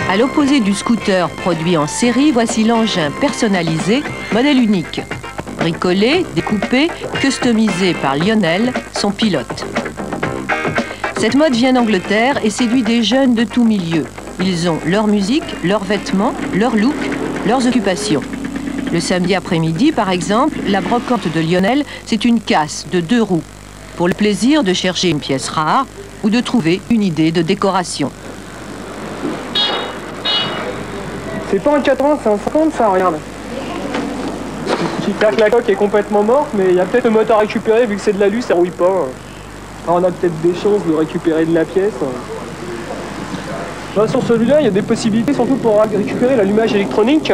À l'opposé du scooter produit en série, voici l'engin personnalisé, modèle unique. Bricolé, découpé, customisé par Lionel, son pilote. Cette mode vient d'Angleterre et séduit des jeunes de tous milieux. Ils ont leur musique, leurs vêtements, leur look, leurs occupations. Le samedi après-midi, par exemple, la brocante de Lionel, c'est une casse de 2 roues, pour le plaisir de chercher une pièce rare ou de trouver une idée de décoration. C'est pas un 80, c'est un 50 ça, regarde. J'espère que la coque est complètement morte, mais il y a peut-être le moteur à récupérer, vu que c'est de l'alu, ça rouille pas. Alors on a peut-être des chances de récupérer de la pièce. Là, sur celui-là, il y a des possibilités, surtout pour récupérer l'allumage électronique.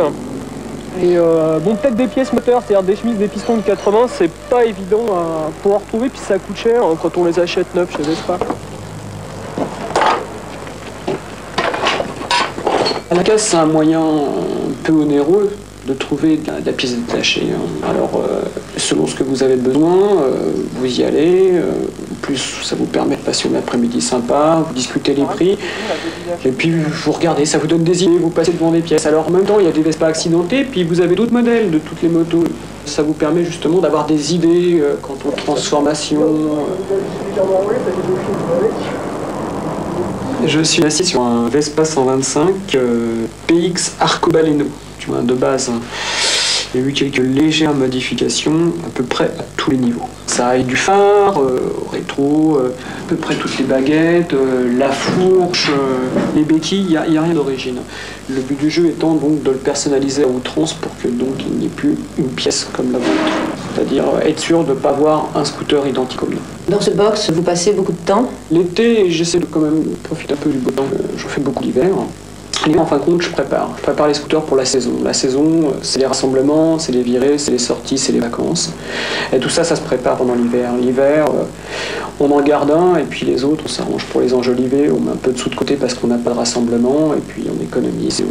Et bon, peut-être des pièces moteurs, c'est-à-dire des chemises, des pistons de 80, c'est pas évident à pouvoir trouver, puis ça coûte cher hein, quand on les achète neufs chez Vespa. La casse, c'est un moyen un peu onéreux de trouver de la pièce détachée. Alors, selon ce que vous avez besoin, vous y allez. En plus, ça vous permet de passer une après-midi sympa, vous discutez les prix. Et puis, vous regardez, ça vous donne des idées, vous passez devant des pièces. Alors, en même temps, il y a des Vespa accidentés, puis vous avez d'autres modèles de toutes les motos. Ça vous permet justement d'avoir des idées quant aux transformations. Je suis assis sur un Vespa 125 PX Arcobaleno, tu vois, de base. Il y a eu quelques légères modifications à peu près à tous les niveaux. Ça a eu du phare, rétro, à peu près toutes les baguettes, la fourche, les béquilles, il n'y a rien d'origine. Le but du jeu étant donc de le personnaliser à outrance pour que donc il n'y ait plus une pièce comme la vôtre. C'est-à-dire être sûr de ne pas avoir un scooter identique au mien. Dans ce box, vous passez beaucoup de temps? L'été, j'essaie de quand même profiter un peu du beau temps. J'en fais beaucoup l'hiver. L'hiver, en fin de compte, je prépare les scooters pour la saison. La saison, c'est les rassemblements, c'est les virées, c'est les sorties, c'est les vacances. Et tout ça, ça se prépare pendant l'hiver. L'hiver, on en garde un, et puis les autres, on s'arrange pour les enjoliver. On met un peu de sous de côté parce qu'on n'a pas de rassemblement, et puis on économise et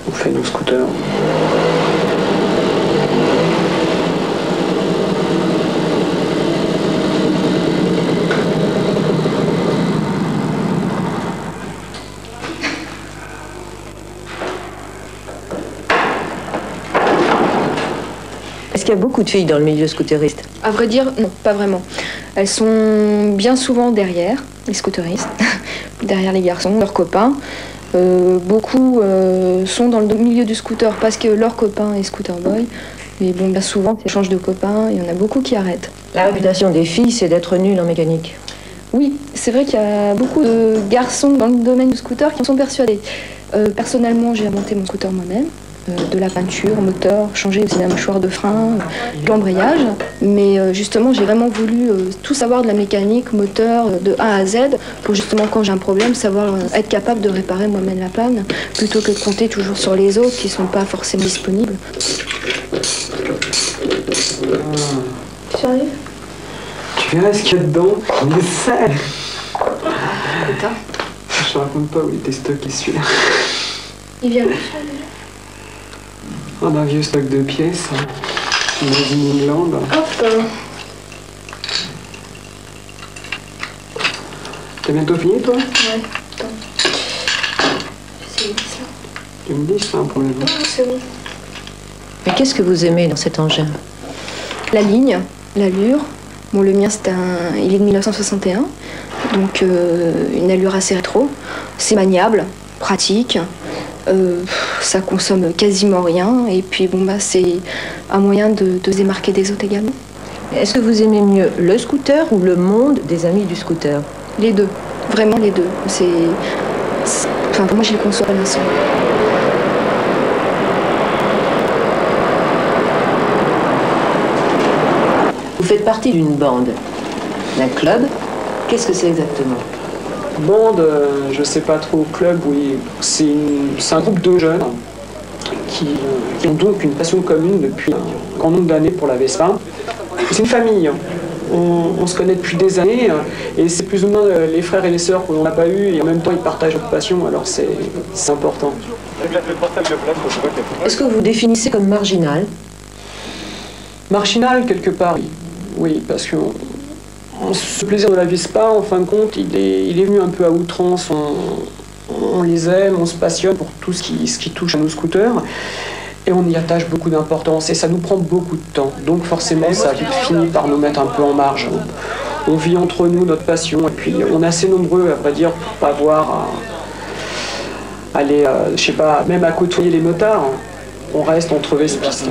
on fait nos scooters. Est-ce qu'il y a beaucoup de filles dans le milieu scooteriste? À vrai dire, non, pas vraiment. Elles sont bien souvent derrière les scooteristes, derrière les garçons, leurs copains. Beaucoup sont dans le milieu du scooter parce que leur copain est scooter boy. Mais bon, bien souvent, ils changent de copain, il y en a beaucoup qui arrêtent. La réputation des filles, c'est d'être nulles en mécanique. Oui, c'est vrai qu'il y a beaucoup de garçons dans le domaine du scooter qui en sont persuadés. Personnellement, j'ai inventé mon scooter moi-même. De la peinture, moteur, changer aussi la mâchoire de frein, l'embrayage. Mais justement, j'ai vraiment voulu tout savoir de la mécanique, moteur, de A à Z, pour justement, quand j'ai un problème, savoir être capable de réparer moi-même la panne, plutôt que de compter toujours sur les autres qui ne sont pas forcément disponibles. Tu arrives? Tu verras ce qu'il y a dedans, il est sale. Putain. Je te raconte pas où il était stocké celui-là. Il vient Oh, d'un vieux stock de pièces, made in England. Hop. T'as bientôt fini, toi? Ouais, attends. C'est ça. Tu me dis, c'est pas un problème. Non, c'est bon. Mais qu'est-ce que vous aimez dans cet engin? La ligne, l'allure. Bon, le mien, il est de 1961, donc une allure assez rétro. C'est maniable, pratique. Ça consomme quasiment rien et puis bon bah c'est un moyen de se démarquer des autres également. Est-ce que vous aimez mieux le scooter ou le monde des amis du scooter? Les deux, vraiment les deux. Enfin moi je les conçois à l'ensemble. Vous faites partie d'une bande, d'un club. Qu'est-ce que c'est exactement? Bande, je sais pas trop, club, oui. C'est un groupe de jeunes qui ont donc une passion commune depuis un grand nombre d'années pour la Vespa. C'est une famille. On se connaît depuis des années et c'est plus ou moins les frères et les sœurs qu'on n'a pas eu et en même temps ils partagent notre passion, alors c'est important. Est-ce que vous vous définissez comme marginal? Marginal quelque part, oui. Oui, parce que ce plaisir de la Vespa, en fin de compte, il est venu un peu à outrance. On les aime, on se passionne pour tout ce qui touche à nos scooters. Et on y attache beaucoup d'importance et ça nous prend beaucoup de temps. Donc forcément, ça finit par nous mettre un peu en marge. On vit entre nous notre passion et puis on est assez nombreux, à vrai dire, pour pas avoir à aller, je sais pas, même à côtoyer les motards. On reste entre vespistes.